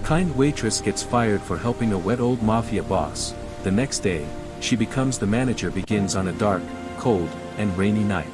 Kind waitress gets fired for helping a wet old mafia boss. The next day, she becomes the manager begins on a dark, cold, and rainy night.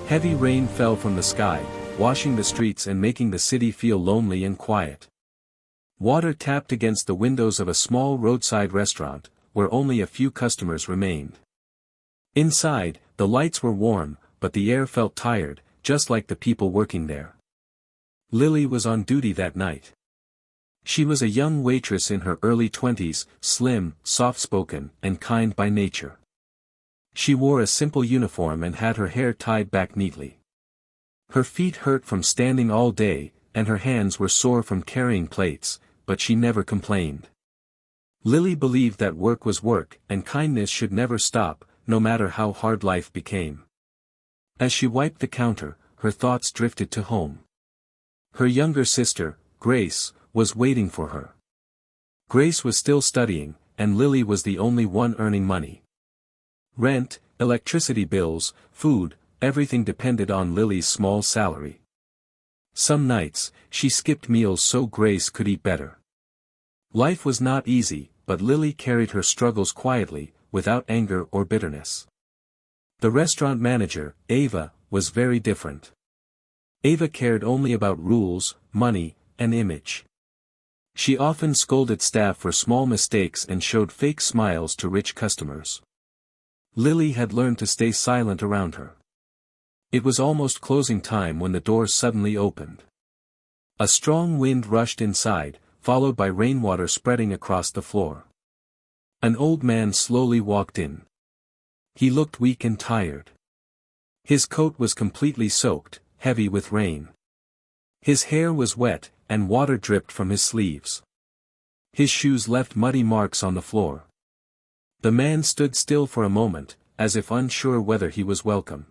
Heavy rain fell from the sky, washing the streets and making the city feel lonely and quiet. Water tapped against the windows of a small roadside restaurant, where only a few customers remained. Inside, the lights were warm, but the air felt tired, just like the people working there. Lily was on duty that night. She was a young waitress in her early 20s, slim, soft-spoken, and kind by nature. She wore a simple uniform and had her hair tied back neatly. Her feet hurt from standing all day, and her hands were sore from carrying plates, but she never complained. Lily believed that work was work, and kindness should never stop, no matter how hard life became. As she wiped the counter, her thoughts drifted to home. Her younger sister, Grace, was waiting for her. Grace was still studying, and Lily was the only one earning money. Rent, electricity bills, food, everything depended on Lily's small salary. Some nights, she skipped meals so Grace could eat better. Life was not easy, but Lily carried her struggles quietly, without anger or bitterness. The restaurant manager, Ava, was very different. Ava cared only about rules, money, and image. She often scolded staff for small mistakes and showed fake smiles to rich customers. Lily had learned to stay silent around her. It was almost closing time when the door suddenly opened. A strong wind rushed inside, followed by rainwater spreading across the floor. An old man slowly walked in. He looked weak and tired. His coat was completely soaked, heavy with rain. His hair was wet, and water dripped from his sleeves. His shoes left muddy marks on the floor. The man stood still for a moment, as if unsure whether he was welcome.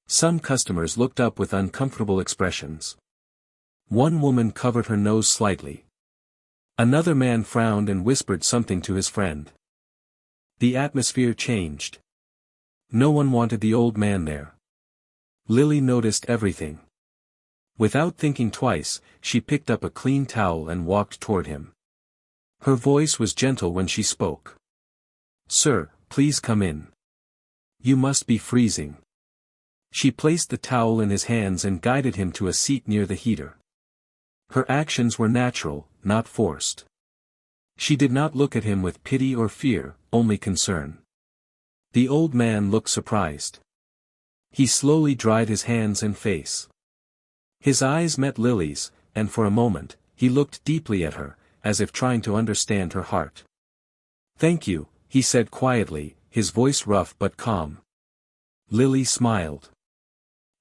Some customers looked up with uncomfortable expressions. One woman covered her nose slightly. Another man frowned and whispered something to his friend. The atmosphere changed. No one wanted the old man there. Lily noticed everything. Without thinking twice, she picked up a clean towel and walked toward him. Her voice was gentle when she spoke. "Sir, please come in. You must be freezing." She placed the towel in his hands and guided him to a seat near the heater. Her actions were natural, not forced. She did not look at him with pity or fear, only concern. The old man looked surprised. He slowly dried his hands and face. His eyes met Lily's, and for a moment, he looked deeply at her, as if trying to understand her heart. "Thank you," he said quietly, his voice rough but calm. Lily smiled.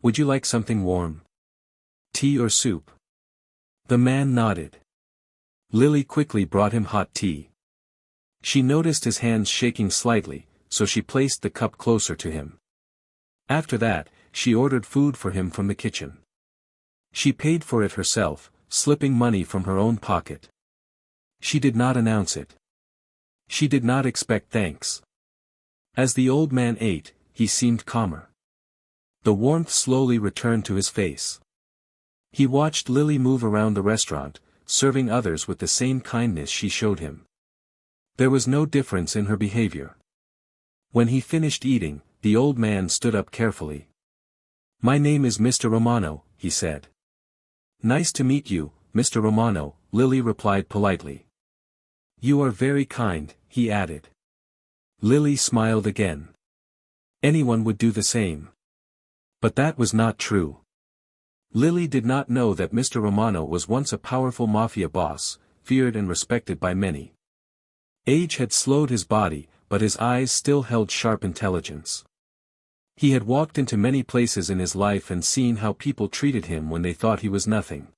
"Would you like something warm? Tea or soup?" The man nodded. Lily quickly brought him hot tea. She noticed his hands shaking slightly, so she placed the cup closer to him. After that, she ordered food for him from the kitchen. She paid for it herself, slipping money from her own pocket. She did not announce it. She did not expect thanks. As the old man ate, he seemed calmer. The warmth slowly returned to his face. He watched Lily move around the restaurant, serving others with the same kindness she showed him. There was no difference in her behavior. When he finished eating, the old man stood up carefully. "My name is Mr. Romano," he said. "Nice to meet you, Mr. Romano," Lily replied politely. "You are very kind," he added. Lily smiled again. Anyone would do the same. But that was not true. Lily did not know that Mr. Romano was once a powerful mafia boss, feared and respected by many. Age had slowed his body, but his eyes still held sharp intelligence. He had walked into many places in his life and seen how people treated him when they thought he was nothing.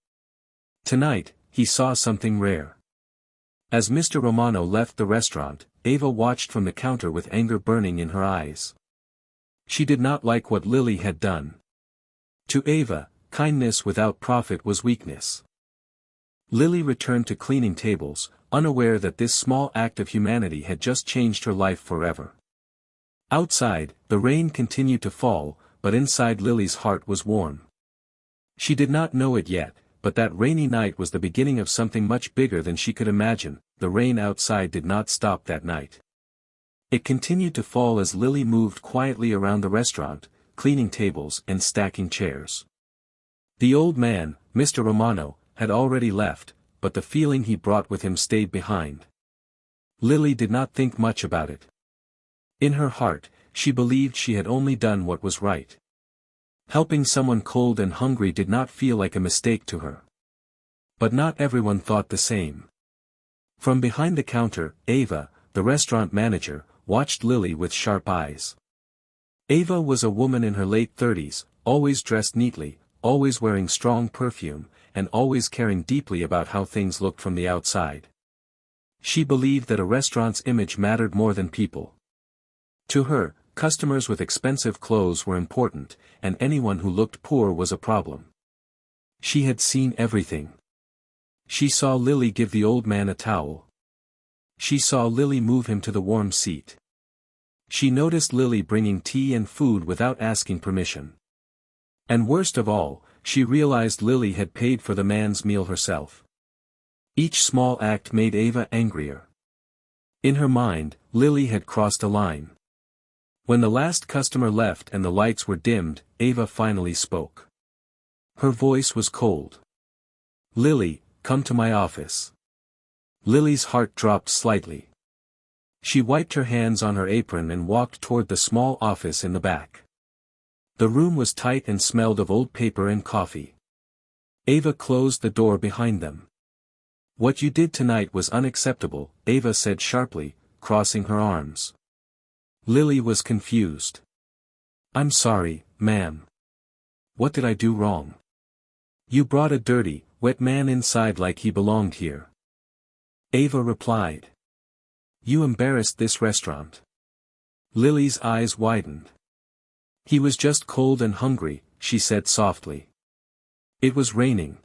Tonight, he saw something rare. As Mr. Romano left the restaurant, Ava watched from the counter with anger burning in her eyes. She did not like what Lily had done. To Ava, kindness without profit was weakness. Lily returned to cleaning tables, unaware that this small act of humanity had just changed her life forever. Outside, the rain continued to fall, but inside Lily's heart was warm. She did not know it yet, but that rainy night was the beginning of something much bigger than she could imagine. The rain outside did not stop that night. It continued to fall as Lily moved quietly around the restaurant, cleaning tables and stacking chairs. The old man, Mr. Romano, had already left, but the feeling he brought with him stayed behind. Lily did not think much about it. In her heart, she believed she had only done what was right. Helping someone cold and hungry did not feel like a mistake to her. But not everyone thought the same. From behind the counter, Ava, the restaurant manager, watched Lily with sharp eyes. Ava was a woman in her late 30s, always dressed neatly, always wearing strong perfume, and always caring deeply about how things looked from the outside. She believed that a restaurant's image mattered more than people. To her, customers with expensive clothes were important, and anyone who looked poor was a problem. She had seen everything. She saw Lily give the old man a towel. She saw Lily move him to the warm seat. She noticed Lily bringing tea and food without asking permission. And worst of all, she realized Lily had paid for the man's meal herself. Each small act made Ava angrier. In her mind, Lily had crossed a line. When the last customer left and the lights were dimmed, Ava finally spoke. Her voice was cold. "Lily, come to my office." Lily's heart dropped slightly. She wiped her hands on her apron and walked toward the small office in the back. The room was tight and smelled of old paper and coffee. Ava closed the door behind them. "What you did tonight was unacceptable," Ava said sharply, crossing her arms. Lily was confused. "I'm sorry, ma'am. What did I do wrong?" "You brought a dirty, wet man inside like he belonged here," Ava replied. "You embarrassed this restaurant." Lily's eyes widened. "He was just cold and hungry," she said softly. "It was raining.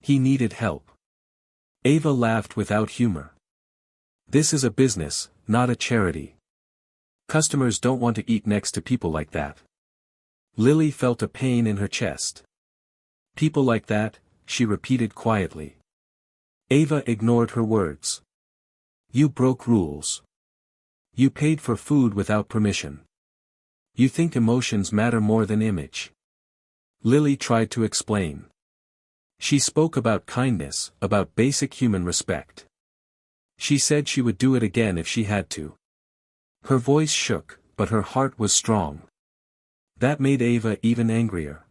He needed help." Ava laughed without humor. "This is a business, not a charity. Customers don't want to eat next to people like that." Lily felt a pain in her chest. "People like that," she repeated quietly. Ava ignored her words. "You broke rules. You paid for food without permission. You think emotions matter more than image." Lily tried to explain. She spoke about kindness, about basic human respect. She said she would do it again if she had to. Her voice shook, but her heart was strong. That made Ava even angrier.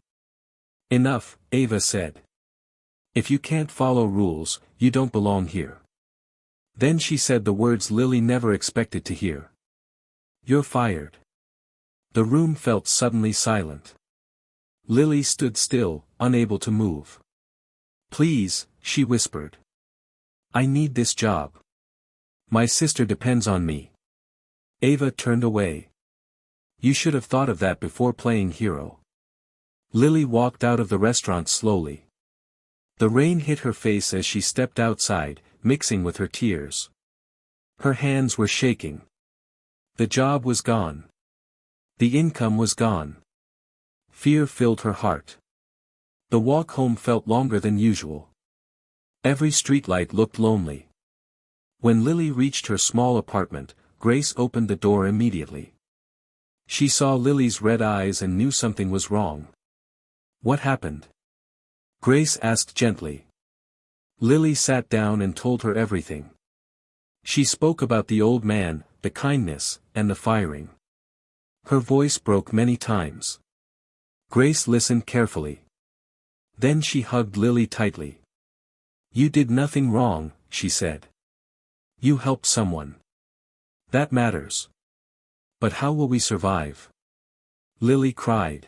"Enough," Ava said. "If you can't follow rules, you don't belong here." Then she said the words Lily never expected to hear. "You're fired." The room felt suddenly silent. Lily stood still, unable to move. "Please," she whispered. "I need this job. My sister depends on me." Ava turned away. "You should have thought of that before playing hero." Lily walked out of the restaurant slowly. The rain hit her face as she stepped outside, mixing with her tears. Her hands were shaking. The job was gone. The income was gone. Fear filled her heart. The walk home felt longer than usual. Every streetlight looked lonely. When Lily reached her small apartment, Grace opened the door immediately. She saw Lily's red eyes and knew something was wrong. "What happened?" Grace asked gently. Lily sat down and told her everything. She spoke about the old man, the kindness, and the firing. Her voice broke many times. Grace listened carefully. Then she hugged Lily tightly. "You did nothing wrong," she said. "You helped someone. That matters. But how will we survive?" Lily cried.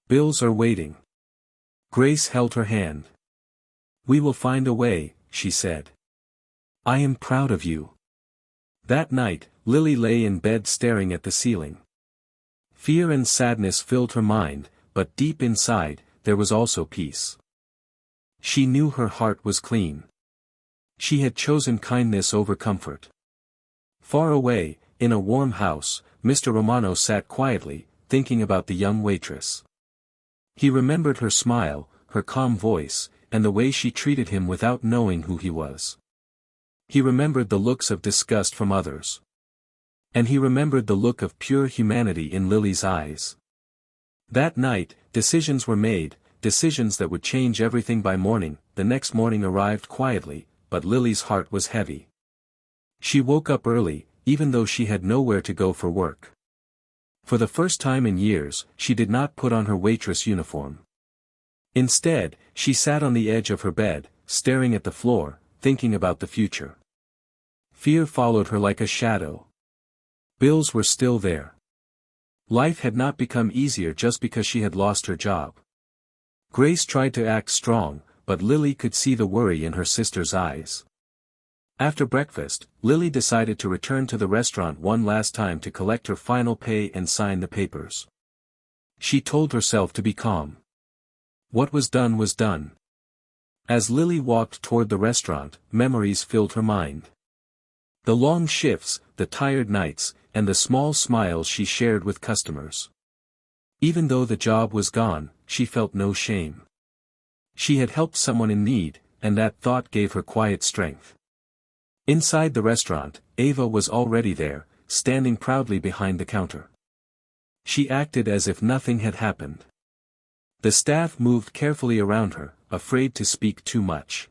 "Bills are waiting." Grace held her hand. "We will find a way," she said. "I am proud of you." That night, Lily lay in bed staring at the ceiling. Fear and sadness filled her mind, but deep inside, there was also peace. She knew her heart was clean. She had chosen kindness over comfort. Far away, in a warm house, Mr. Romano sat quietly, thinking about the young waitress. He remembered her smile, her calm voice, and the way she treated him without knowing who he was. He remembered the looks of disgust from others. And he remembered the look of pure humanity in Lily's eyes. That night, decisions were made, decisions that would change everything by morning. The next morning arrived quietly, but Lily's heart was heavy. She woke up early, even though she had nowhere to go for work. For the first time in years, she did not put on her waitress uniform. Instead, she sat on the edge of her bed, staring at the floor, thinking about the future. Fear followed her like a shadow. Bills were still there. Life had not become easier just because she had lost her job. Grace tried to act strong, but Lily could see the worry in her sister's eyes. After breakfast, Lily decided to return to the restaurant one last time to collect her final pay and sign the papers. She told herself to be calm. What was done was done. As Lily walked toward the restaurant, memories filled her mind. The long shifts, the tired nights, and the small smiles she shared with customers. Even though the job was gone, she felt no shame. She had helped someone in need, and that thought gave her quiet strength. Inside the restaurant, Ava was already there, standing proudly behind the counter. She acted as if nothing had happened. The staff moved carefully around her, afraid to speak too much.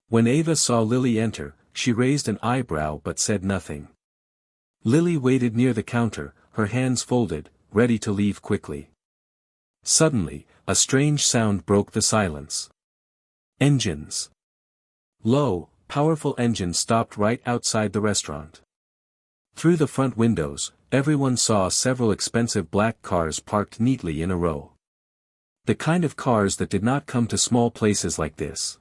When Ava saw Lily enter, she raised an eyebrow but said nothing. Lily waited near the counter, her hands folded, ready to leave quickly. Suddenly, a strange sound broke the silence. Engines. Low, powerful engines stopped right outside the restaurant. Through the front windows, everyone saw several expensive black cars parked neatly in a row. The kind of cars that did not come to small places like this.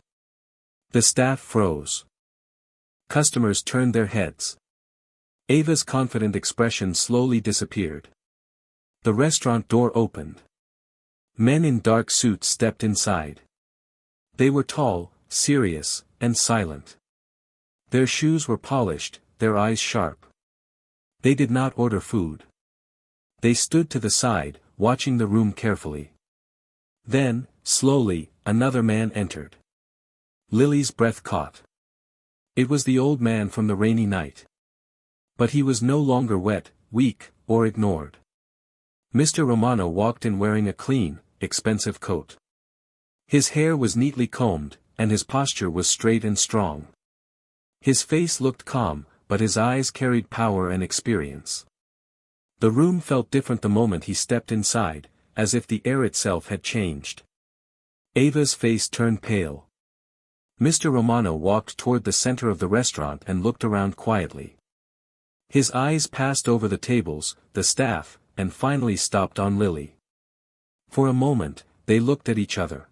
The staff froze. Customers turned their heads. Ava's confident expression slowly disappeared. The restaurant door opened. Men in dark suits stepped inside. They were tall, serious, and silent. Their shoes were polished, their eyes sharp. They did not order food. They stood to the side, watching the room carefully. Then, slowly, another man entered. Lily's breath caught. It was the old man from the rainy night. But he was no longer wet, weak, or ignored. Mr. Romano walked in wearing a clean, expensive coat. His hair was neatly combed, and his posture was straight and strong. His face looked calm, but his eyes carried power and experience. The room felt different the moment he stepped inside, as if the air itself had changed. Ava's face turned pale. Mr. Romano walked toward the center of the restaurant and looked around quietly. His eyes passed over the tables, the staff, and finally stopped on Lily. For a moment, they looked at each other.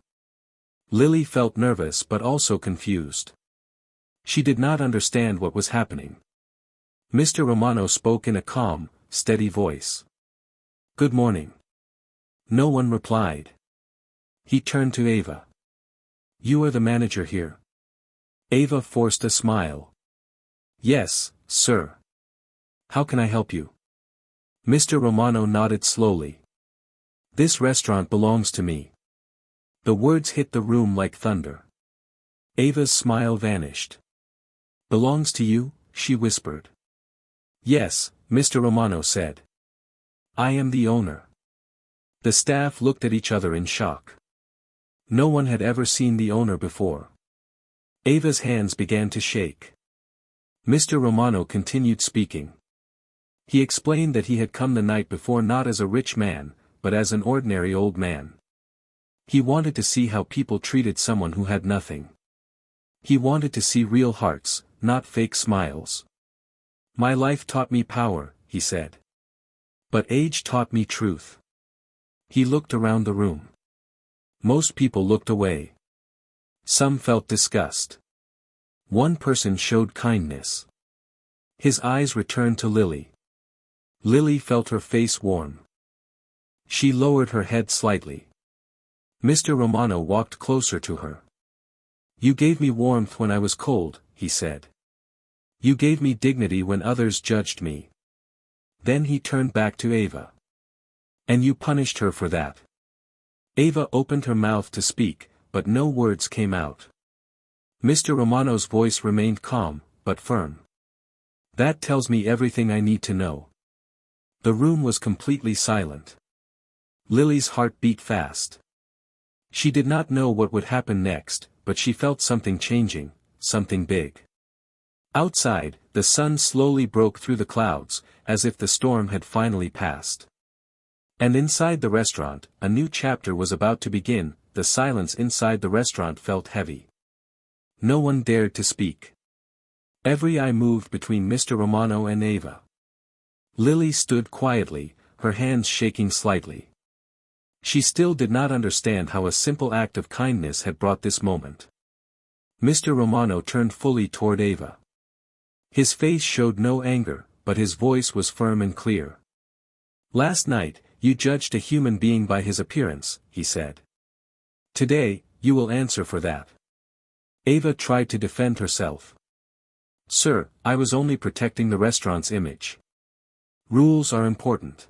Lily felt nervous but also confused. She did not understand what was happening. Mr. Romano spoke in a calm, steady voice. "Good morning." No one replied. He turned to Ava. "You are the manager here?" Ava forced a smile. "Yes, sir. How can I help you?" Mr. Romano nodded slowly. "This restaurant belongs to me." The words hit the room like thunder. Ava's smile vanished. "Belongs to you?" she whispered. "Yes," Mr. Romano said. "I am the owner." The staff looked at each other in shock. No one had ever seen the owner before. Ava's hands began to shake. Mr. Romano continued speaking. He explained that he had come the night before not as a rich man, but as an ordinary old man. He wanted to see how people treated someone who had nothing. He wanted to see real hearts, not fake smiles. "My life taught me power," he said. "But age taught me truth." He looked around the room. Most people looked away. Some felt disgust. One person showed kindness. His eyes returned to Lily. Lily felt her face warm. She lowered her head slightly. Mr. Romano walked closer to her. "You gave me warmth when I was cold," he said. "You gave me dignity when others judged me." Then he turned back to Ava. "And you punished her for that." Ava opened her mouth to speak, but no words came out. Mr. Romano's voice remained calm, but firm. "That tells me everything I need to know." The room was completely silent. Lily's heart beat fast. She did not know what would happen next, but she felt something changing, something big. Outside, the sun slowly broke through the clouds, as if the storm had finally passed. And inside the restaurant, a new chapter was about to begin. The silence inside the restaurant felt heavy. No one dared to speak. Every eye moved between Mr. Romano and Ava. Lily stood quietly, her hands shaking slightly. She still did not understand how a simple act of kindness had brought this moment. Mr. Romano turned fully toward Ava. His face showed no anger, but his voice was firm and clear. "Last night, you judged a human being by his appearance," he said. "Today, you will answer for that." Ava tried to defend herself. "Sir, I was only protecting the restaurant's image. Rules are important."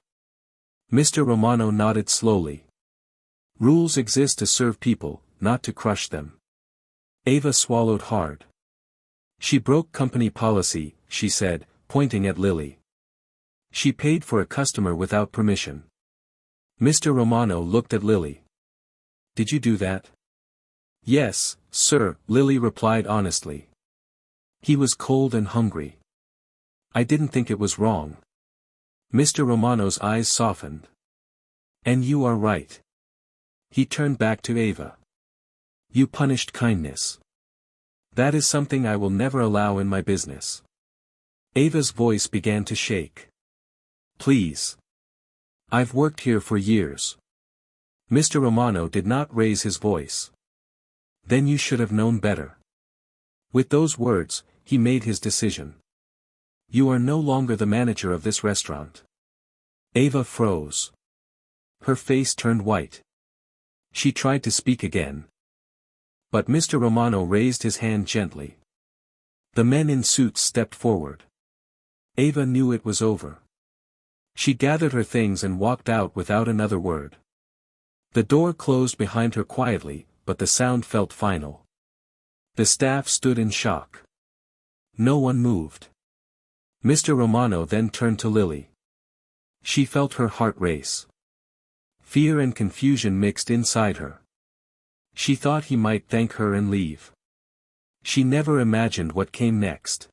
Mr. Romano nodded slowly. "Rules exist to serve people, not to crush them." Ava swallowed hard. "She broke company policy," she said, pointing at Lily. "She paid for a customer without permission." Mr. Romano looked at Lily. "Did you do that?" "Yes, sir," Lily replied honestly. "He was cold and hungry. I didn't think it was wrong." Mr. Romano's eyes softened. "And you are right." He turned back to Ava. "You punished kindness. That is something I will never allow in my business." Ava's voice began to shake. "Please. I've worked here for years." Mr. Romano did not raise his voice. "Then you should have known better." With those words, he made his decision. "You are no longer the manager of this restaurant." Ava froze. Her face turned white. She tried to speak again. But Mr. Romano raised his hand gently. The men in suits stepped forward. Ava knew it was over. She gathered her things and walked out without another word. The door closed behind her quietly, but the sound felt final. The staff stood in shock. No one moved. Mr. Romano then turned to Lily. She felt her heart race. Fear and confusion mixed inside her. She thought he might thank her and leave. She never imagined what came next.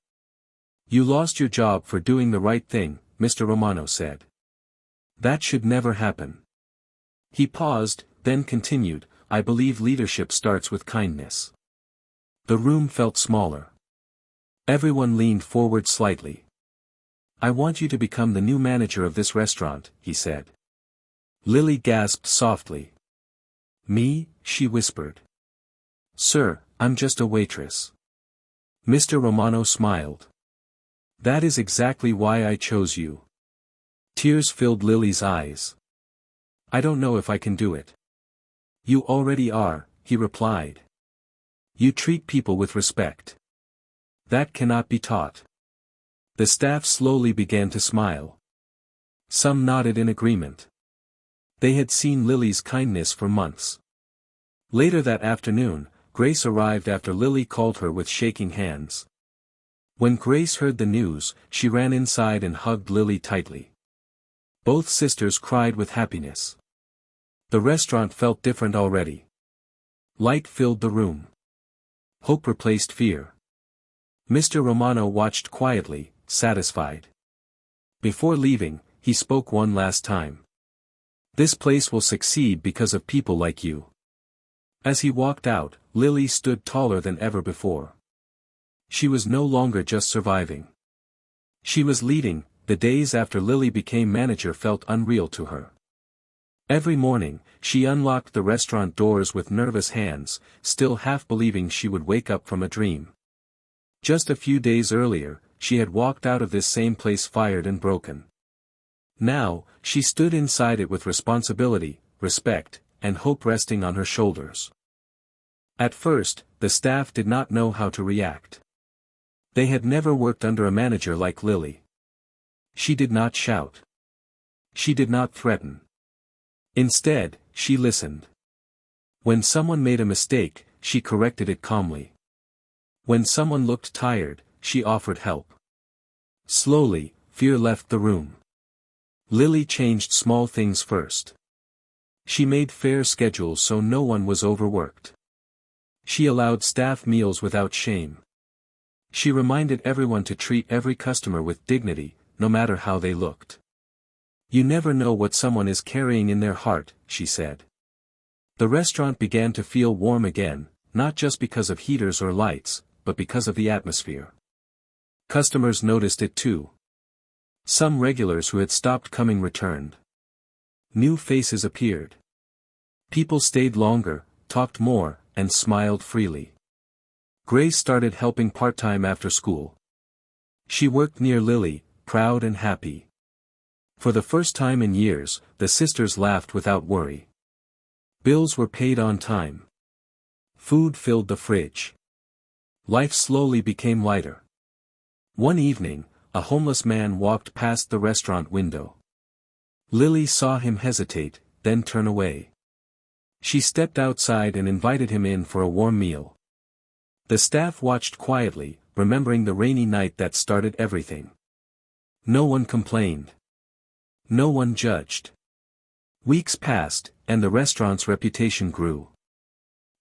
"You lost your job for doing the right thing," Mr. Romano said. "That should never happen." He paused, then continued, "I believe leadership starts with kindness." The room felt smaller. Everyone leaned forward slightly. "I want you to become the new manager of this restaurant," he said. Lily gasped softly. "Me?" she whispered. "Sir, I'm just a waitress." Mr. Romano smiled. "That is exactly why I chose you." Tears filled Lily's eyes. "I don't know if I can do it." "You already are," he replied. "You treat people with respect. That cannot be taught." The staff slowly began to smile. Some nodded in agreement. They had seen Lily's kindness for months. Later that afternoon, Grace arrived after Lily called her with shaking hands. When Grace heard the news, she ran inside and hugged Lily tightly. Both sisters cried with happiness. The restaurant felt different already. Light filled the room. Hope replaced fear. Mr. Romano watched quietly, satisfied. Before leaving, he spoke one last time. "This place will succeed because of people like you." As he walked out, Lily stood taller than ever before. She was no longer just surviving. She was leading. The days after Lily became manager felt unreal to her. Every morning, she unlocked the restaurant doors with nervous hands, still half believing she would wake up from a dream. Just a few days earlier, she had walked out of this same place fired and broken. Now, she stood inside it with responsibility, respect, and hope resting on her shoulders. At first, the staff did not know how to react. They had never worked under a manager like Lily. She did not shout. She did not threaten. Instead, she listened. When someone made a mistake, she corrected it calmly. When someone looked tired, she offered help. Slowly, fear left the room. Lily changed small things first. She made fair schedules so no one was overworked. She allowed staff meals without shame. She reminded everyone to treat every customer with dignity, no matter how they looked. You never know what someone is carrying in their heart, she said. The restaurant began to feel warm again, not just because of heaters or lights, but because of the atmosphere. Customers noticed it too. Some regulars who had stopped coming returned. New faces appeared. People stayed longer, talked more, and smiled freely. Grace started helping part-time after school. She worked near Lily, proud and happy. For the first time in years, the sisters laughed without worry. Bills were paid on time. Food filled the fridge. Life slowly became lighter. One evening, a homeless man walked past the restaurant window. Lily saw him hesitate, then turn away. She stepped outside and invited him in for a warm meal. The staff watched quietly, remembering the rainy night that started everything. No one complained. No one judged. Weeks passed, and the restaurant's reputation grew.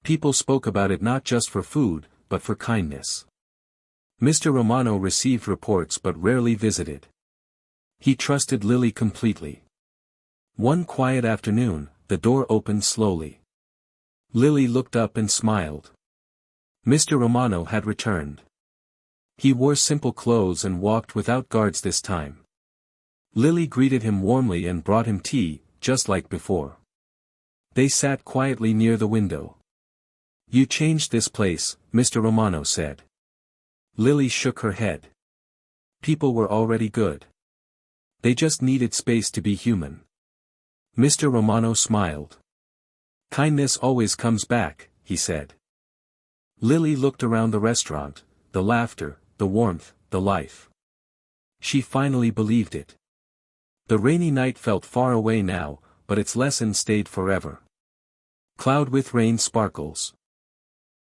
People spoke about it not just for food, but for kindness. Mr. Romano received reports but rarely visited. He trusted Lily completely. One quiet afternoon, the door opened slowly. Lily looked up and smiled. Mr. Romano had returned. He wore simple clothes and walked without guards this time. Lily greeted him warmly and brought him tea, just like before. They sat quietly near the window. "You changed this place," Mr. Romano said. Lily shook her head. People were already good. They just needed space to be human. Mr. Romano smiled. "Kindness always comes back," he said. Lily looked around the restaurant, the laughter, the warmth, the life. She finally believed it. The rainy night felt far away now, but its lesson stayed forever. Cloud with rain sparkles.